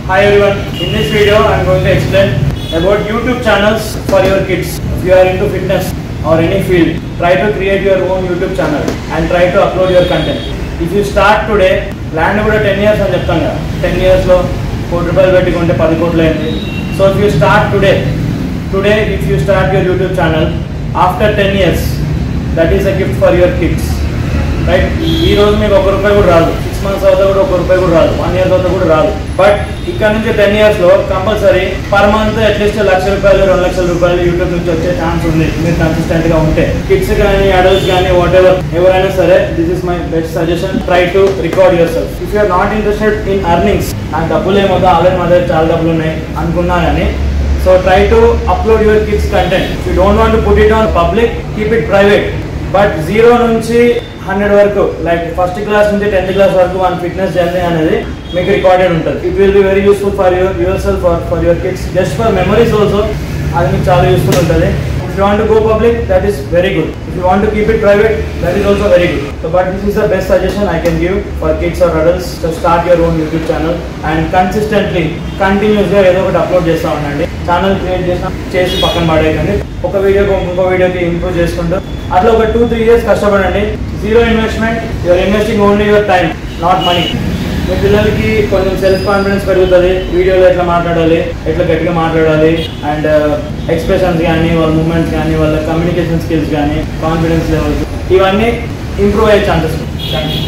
Hi everyone, in this video I am going to explain about YouTube channels for your kids. If you are into fitness or any field, try to create your own YouTube channel and try to upload your content. If you start today, land over 10 years and 10 years lo ₹1 crore పెట్టికుంటే 10 కోట్లు అయింది. So if you start today if you start your YouTube channel after 10 years, that is a gift for your kids. Right? ఈ రోజు మీకు ₹1 కూడా రాదు, 6 months అవుతా కూడా ₹1 కూడా రాదు, 1 year అవుతా కూడా రాదు. బట్ ఇక్కడ నుంచి 10 years లో compulsory per month at least ₹1,00,000 ₹2,00,000 YouTube నుంచి వచ్చే ఛాన్స్ ఉంది మీరు కన్సిస్టెంట్ గా ఉంటే. కిడ్స్ కానీ అడల్ట్స్ కానీ వాట్ ఎవర్ ఎవరైనా సరే, this is my best suggestion. Try to record yourself. If you are not interested in earnings, నాకు డబ్బులు ఏమవుతా ఆల్రెడీ మా దగ్గర చాలా డబ్బులు ఉన్నాయి అనుకున్నా కానీ, so try to upload your kids content. If you don't want to put it on public, keep it private. But 0 నుంచి 100 వరకు, లైక్ ఫస్ట్ క్లాస్ నుంచి 10th క్లాస్ వరకు మన ఫిట్నెస్ జర్నీ అనేది మీకు రికార్డెడ్ ఉంటుంది. It will be very useful for your self, for your kids, just for memories also. అది మీకు చాలా యూస్ఫుల్ ఉంటుంది. If you want to go public, that is very good. If you want to keep it private, that is also very good. So, but this is the best suggestion I can give for kids or adults to start your own YouTube channel and consistently, continuously ఏదో ఒకటి upload చేస్తూ ఉండండి. Channel create చేసి పక్కన పడేయకండి. ఒక వీడియోకి ఇంకో వీడియోకి ఇంప్రూవ్ చేసుకుంటూ అట్లా ఒక 2-3 years కష్టపడండి. Zero investment, you're investing only your time, not money. మీ పిల్లలకి కొంచెం సెల్ఫ్ కాన్ఫిడెన్స్ పెరుగుతుంది. వీడియోలో ఎట్లా మాట్లాడాలి, ఎట్లా గట్టిగా మాట్లాడాలి, అండ్ ఎక్స్ప్రెషన్స్ కానీ, వాళ్ళ మూమెంట్స్ కానీ, వాళ్ళ కమ్యూనికేషన్ స్కిల్స్ కానీ, కాన్ఫిడెన్స్ లెవెల్స్, ఇవన్నీ ఇంప్రూవ్ అయ్యే ఛాన్సెస్. Thank you.